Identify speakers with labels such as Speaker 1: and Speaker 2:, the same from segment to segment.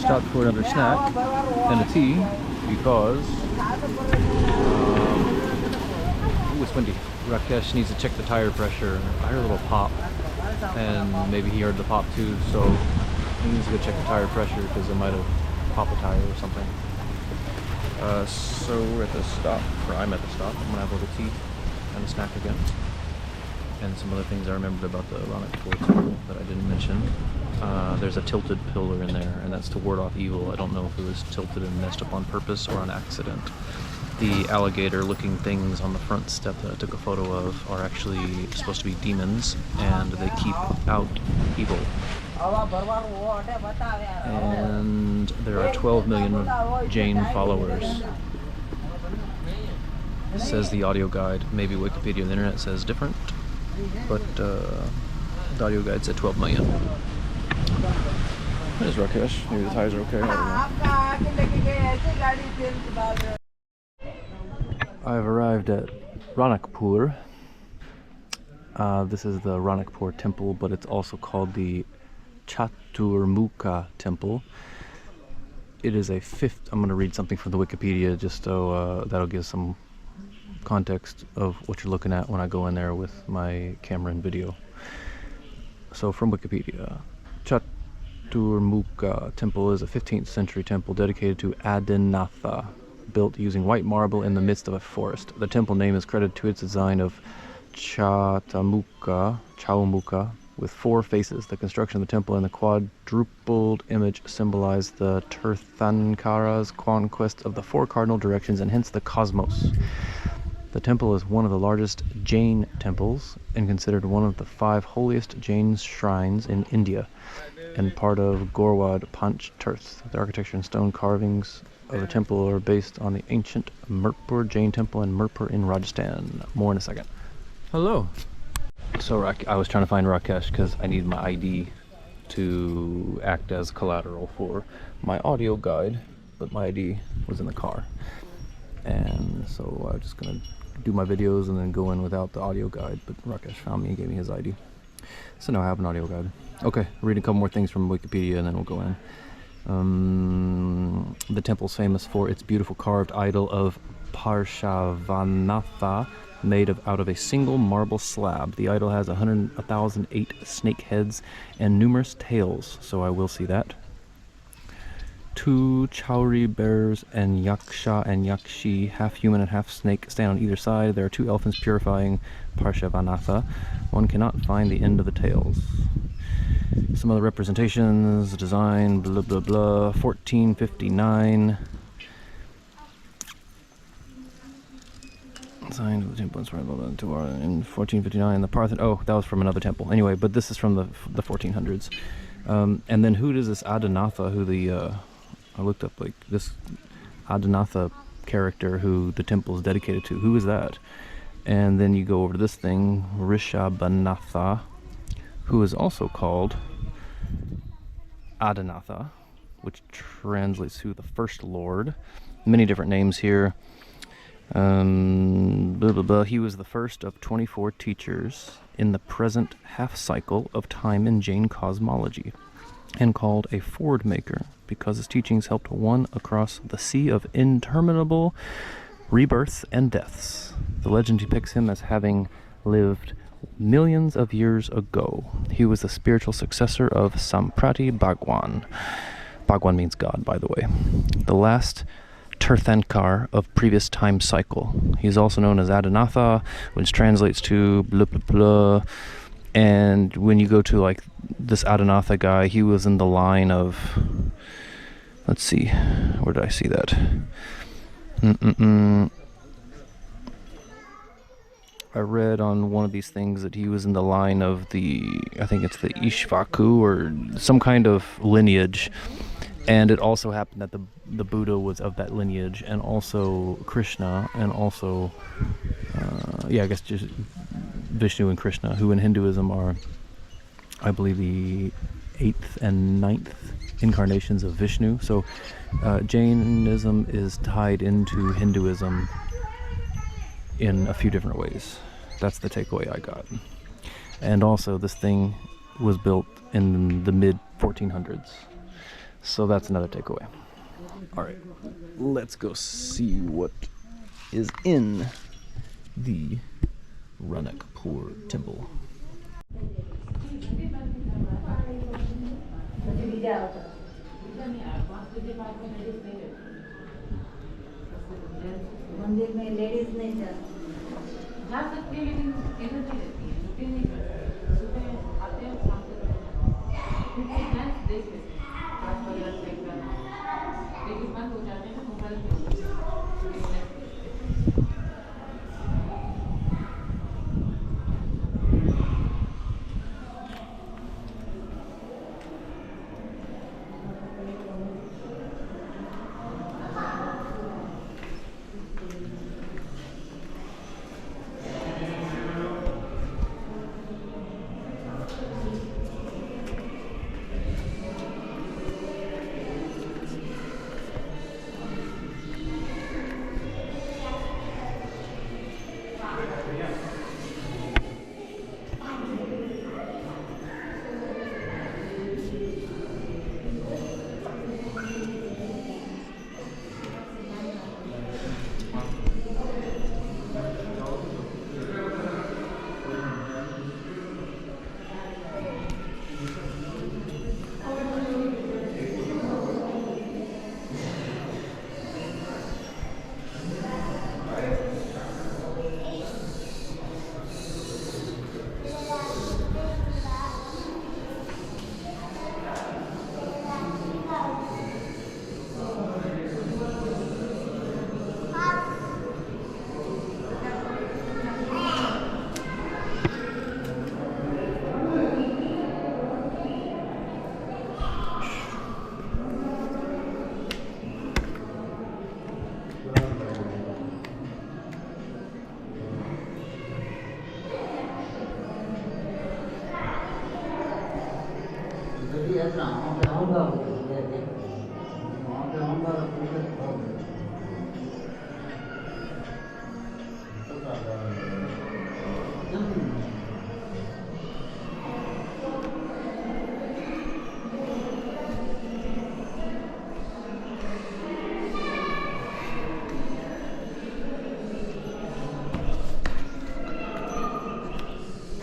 Speaker 1: stopped for another snack and a tea because ooh, it's windy. Rakesh needs to check the tire pressure. I heard a little pop, and maybe he heard the pop too, so he needs to go check the tire pressure because it might have popped a tire or something. So we're at the stop, or I'm at the stop. I'm gonna have a little tea and a snack again. And some other things I remembered about the Ranakpur temple that I didn't mention. There's a tilted pillar in there, and that's to ward off evil. I don't know if it was tilted and messed up on purpose or on accident. The alligator-looking things on the front step that I took a photo of are actually supposed to be demons, and they keep out evil. And there are 12 million Jain followers. Says the audio guide. Maybe Wikipedia and the internet says different, but the audio guide said 12 million. There's Rakesh. Maybe the tires are okay. I don't know. I've arrived at Ranakpur. This is the Ranakpur temple, but it's also called the Chaturmukha temple. It is a fifth. I'm going to read something from the Wikipedia just so that'll give some context of what you're looking at when I go in there with my camera and video. So from Wikipedia, Chaturmukha temple is a 15th century temple dedicated to Adinatha, built using white marble in the midst of a forest. The temple name is credited to its design of Chaumukha, with 4 faces. The construction of the temple and the quadrupled image symbolize the Tirthankara's conquest of the 4 cardinal directions and hence the cosmos. The temple is one of the largest Jain temples and considered one of the 5 holiest Jain shrines in India and part of Gorwad Panch Tirth. The architecture and stone carvings of the temple are based on the ancient Mirpur Jain temple in Mirpur in Rajasthan. More in a second. Hello. So I was trying to find Rakesh because I need my ID to act as collateral for my audio guide, but my ID was in the car. And so I was just gonna do my videos and then go in without the audio guide, but Rakesh found me and gave me his ID. So now I have an audio guide. Okay, read a couple more things from Wikipedia and then we'll go in. The temple is famous for its beautiful carved idol of Parshavanatha, made out of a single marble slab. The idol has 1,008 snake heads and numerous tails, so I will see that. 2 Chauri bears and Yaksha and Yakshi, half human and half snake, stand on either side. There are 2 elephants purifying Parshavanatha. One cannot find the end of the tails. Some other representations, design, blah blah blah, 1459. Signed of the temple in 1459. The Parthen. Oh, that was from another temple. Anyway, but this is from the 1400s. And then who does this Adinatha? Who I looked up like this Adinatha character who the temple is dedicated to. Who is that? And then you go over to this thing, Rishabhanatha, who is also called Adinatha, which translates to the First Lord. Many different names here. Blah, blah, blah. He was the first of 24 teachers in the present half cycle of time in Jain cosmology, and called a forward maker because his teachings helped one across the sea of interminable rebirths and deaths. The legend depicts him as having lived millions of years ago. He was the spiritual successor of Samprati Bhagwan. Bhagwan means God, by the way. The last Tirthankar of previous time cycle. He's also known as Adinatha, which translates to blah blah blah. And when you go to like this Adinatha guy, he was in the line of, let's see, where did I see that? I read on one of these things that he was in the line of I think it's the Ishvaku or some kind of lineage. And it also happened that the Buddha was of that lineage, and also Krishna, and also, I guess just Vishnu and Krishna, who in Hinduism are, I believe, the 8th and 9th incarnations of Vishnu. So Jainism is tied into Hinduism in a few different ways. That's the takeaway I got. And also this thing was built in the mid 1400s. So that's another takeaway. All right, let's go see what is in the Ranakpur temple.
Speaker 2: मंदिर में ladies नहीं जा सकती है लेकिन इधर नहीं रहती है छुट्टी नहीं करती सुबह आते हैं शाम को देख लेते हैं 5 बजे चेक करना लेकिन बंद हो जाते हैं मोबाइल में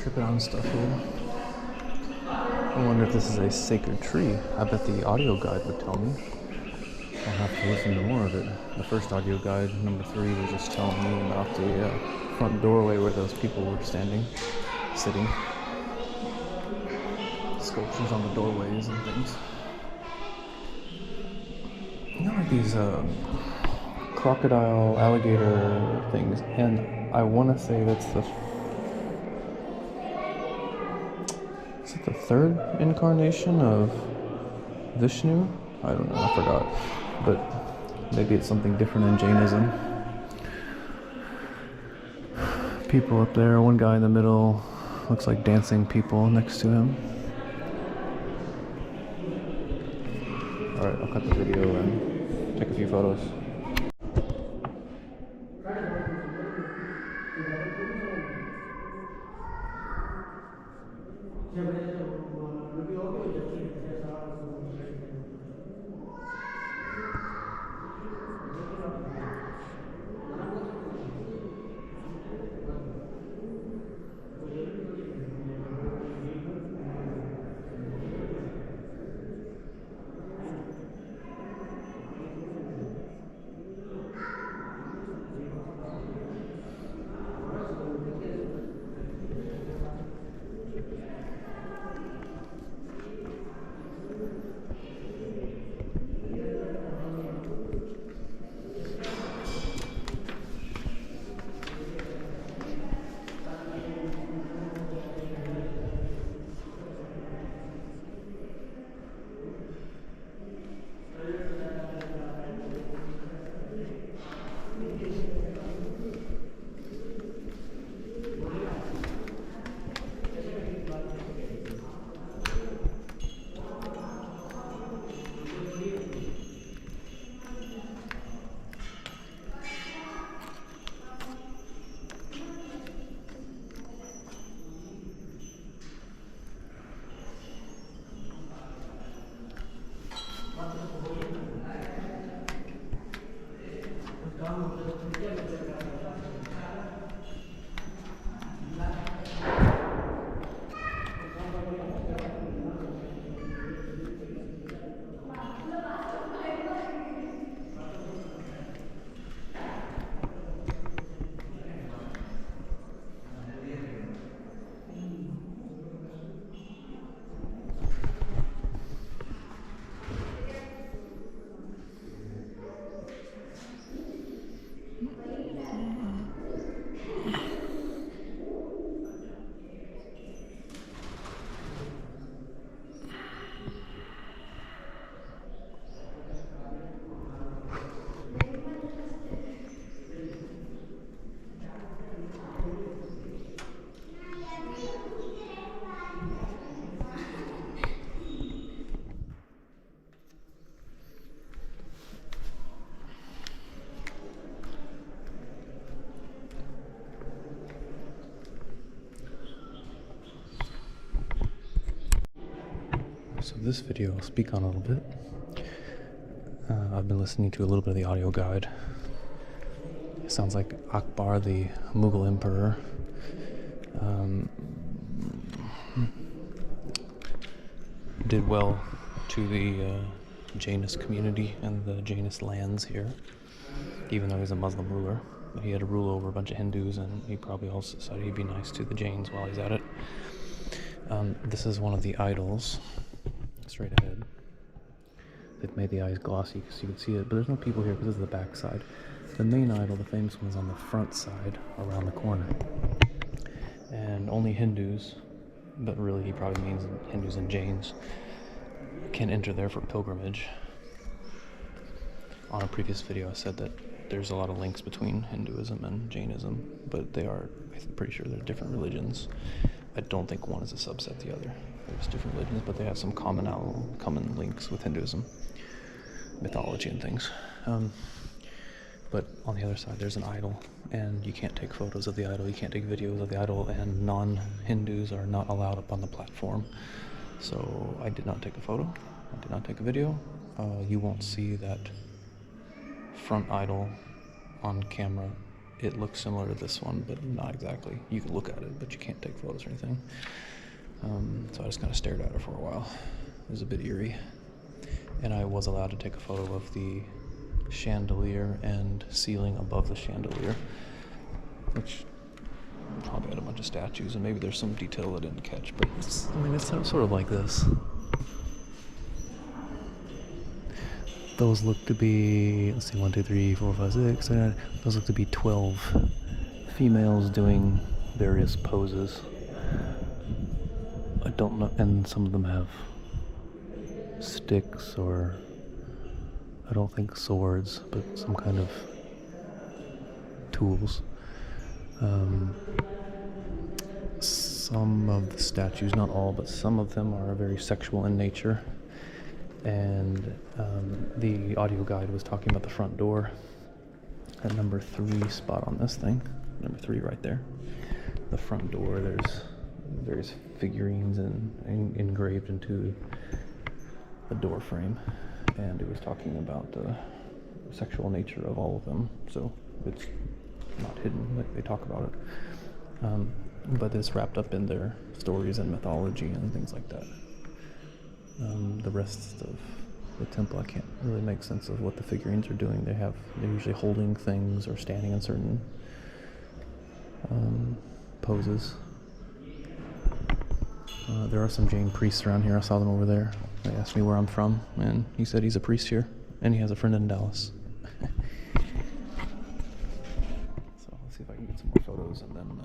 Speaker 1: Tripping on stuff here. I wonder if this is a sacred tree. I bet the audio guide would tell me. I'll have to listen to more of it. The first audio guide, number 3, was just telling me about the front doorway where those people were standing, sitting. Sculptures on the doorways and things. You know, like these crocodile, alligator things. And I want to say that's the... Is it the 3rd incarnation of Vishnu? I don't know, I forgot. But maybe it's something different in Jainism. People up there, one guy in the middle, looks like dancing people next to him. Alright, I'll cut the video and take a few photos. this video I'll speak on a little bit. I've been listening to a little bit of the audio guide. It sounds like Akbar, the Mughal emperor, did well to the Jainist community and the Jainist lands here, even though he's a Muslim ruler. But he had to rule over a bunch of Hindus, and he probably also decided he'd be nice to the Jains while he's at it. This is one of the idols, straight ahead. They've made the eyes glossy so you can see it, but there's no people here because this is the back side. The main idol, the famous one, is on the front side, around the corner. And only Hindus, but really he probably means Hindus and Jains, can enter there for pilgrimage. On a previous video I said that there's a lot of links between Hinduism and Jainism, but they are, I'm pretty sure they're different religions. I don't think one is a subset of the other. There's different religions, but they have some common links with Hinduism, mythology and things. But on the other side there's an idol, and you can't take photos of the idol, you can't take videos of the idol, and non-Hindus are not allowed up on the platform. So I did not take a photo, I did not take a video. You won't see that front idol on camera. It looks similar to this one, but not exactly. You can look at it, but you can't take photos or anything. So I just kind of stared at it for a while. It was a bit eerie. And I was allowed to take a photo of the chandelier and ceiling above the chandelier, which probably had a bunch of statues, and maybe there's some detail I didn't catch, but it's sort of like this. Those look to be, let's see, 1, 2, 3, 4, 5, 6, 7, those look to be 12 females doing various poses. I don't know, and some of them have sticks, or I don't think swords, but some kind of tools. Some of the statues, not all, but some of them are very sexual in nature. And the audio guide was talking about the front door at number 3 spot on this thing. Number 3 right there. The front door, there's various figurines and engraved into the door frame. And it was talking about the sexual nature of all of them. So it's not hidden, like they talk about it. But it's wrapped up in their stories and mythology and things like that. The rest of the temple, I can't really make sense of what the figurines are doing. They're usually holding things or standing in certain poses. There are some Jain priests around here. I saw them over there. They asked me where I'm from, and he said he's a priest here, and he has a friend in Dallas. So let's see if I can get some more photos, and then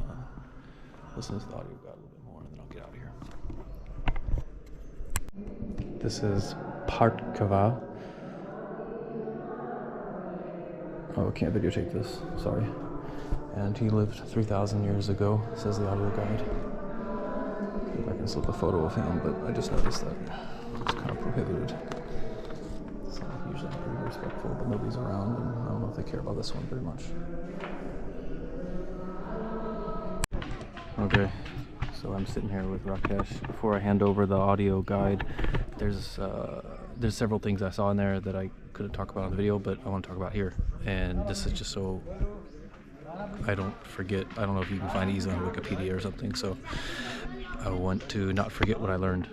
Speaker 1: listen to the audio guide a little bit more, and then I'll get out of here. This is Partkava. Oh, I can't videotape this, sorry. And he lived 3,000 years ago, says the audio guide. If I can slip a photo of him, but I just noticed that it's kind of prohibited. So usually I'm pretty respectful, but nobody's around, and I don't know if they care about this one very much. Okay, so I'm sitting here with Rakesh. Before I hand over the audio guide, there's several things I saw in there that I couldn't talk about on the video, but I want to talk about here. And this is just so I don't forget. I don't know if you can find it easily on Wikipedia or something, so I want to not forget what I learned.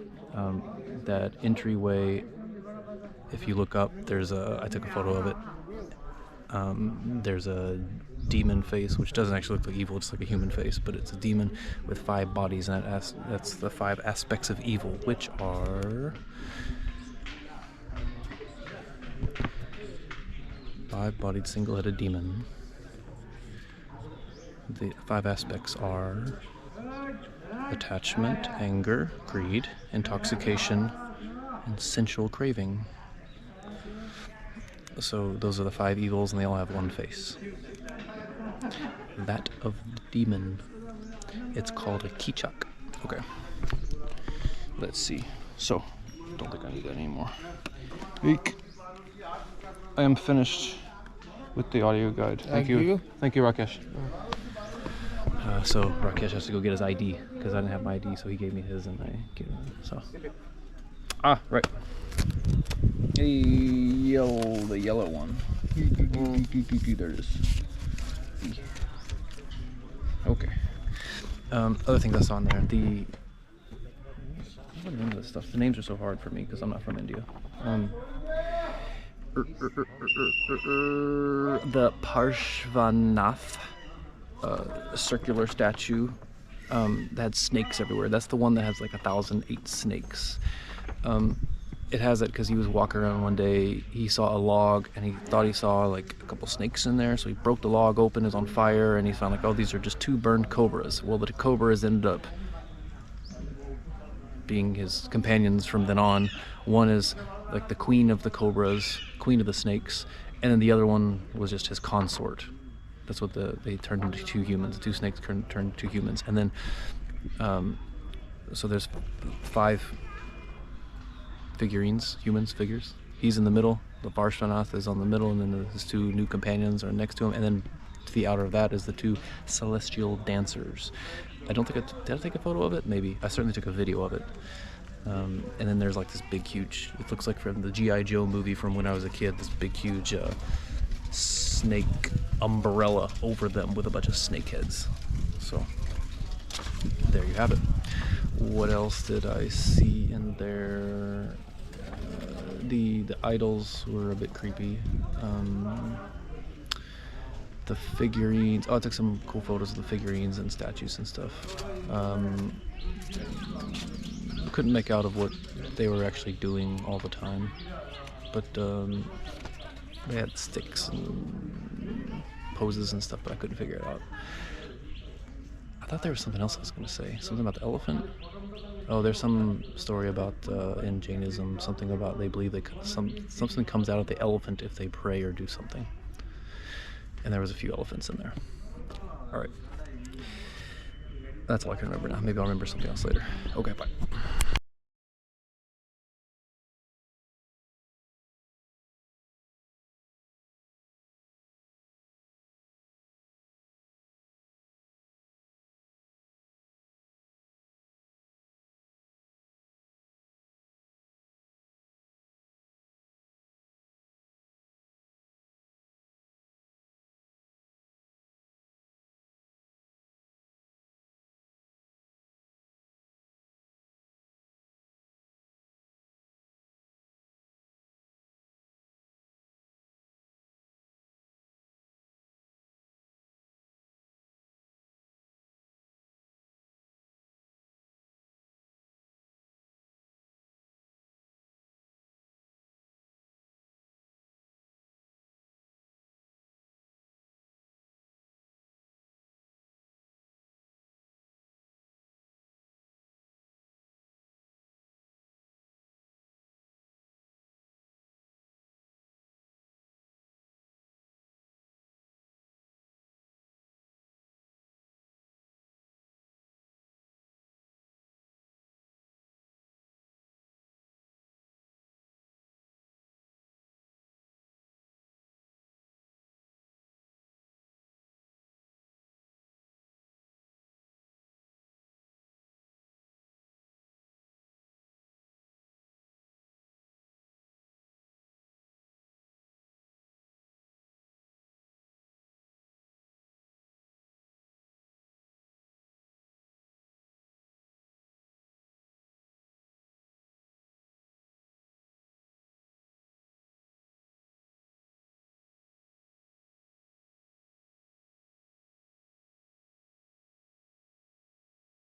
Speaker 1: That entryway, if you look up, I took a photo of it. There's a demon face, which doesn't actually look like evil, it's like a human face, but it's a demon with 5 bodies, and that's the 5 aspects of evil, which are 5-bodied single-headed demon. The 5 aspects are attachment, anger, greed, intoxication, and sensual craving. So those are the 5 evils, and they all have 1 face. That of the demon, it's called a kichak. Okay, let's see. So, don't think I need that anymore. Eek. I am finished with the audio guide. Thank you. Thank you, Rakesh. So Rakesh has to go get his ID because I didn't have my ID, so he gave me his, and I gave him. So
Speaker 3: Ah, right. The yellow one. There it is. Okay.
Speaker 1: Other things I saw in there. What are the names of this stuff? The names are so hard for me because I'm not from India. The Parshvanath circular statue that had snakes everywhere. That's the one that has like 1,008 snakes. It has it because he was walking around one day, he saw a log and he thought he saw like a couple snakes in there, so he broke the log open, it was on fire, and he found like, oh, these are just 2 burned cobras. Well, the cobras ended up being his companions from then on. One is like the queen of the cobras, queen of the snakes, and then the other one was just his consort. That's what they turned into 2 humans. 2 snakes turned into 2 humans, and then so there's 5 figures. He's in the middle. The Parshvanath is on the middle, and then his 2 new companions are next to him, and then to the outer of that is the 2 celestial dancers. I don't think did I take a photo of it? Maybe. I certainly took a video of it. And then there's like this big, huge, it looks like from the G.I. Joe movie from when I was a kid, this big, huge snake umbrella over them with a bunch of snake heads. So there you have it. What else did I see in there? The idols were a bit creepy. The figurines. Oh, I took some cool photos of the figurines and statues and stuff. Couldn't make out of what they were actually doing all the time, but they had sticks and poses and stuff, but I couldn't figure it out. I thought there was something else I was going to say. Something about the elephant. Oh, there's some story about in Jainism, something about they believe something comes out of the elephant if they pray or do something. And there was a few elephants in there. All right. That's all I can remember now. Maybe I'll remember something else later. Okay, bye.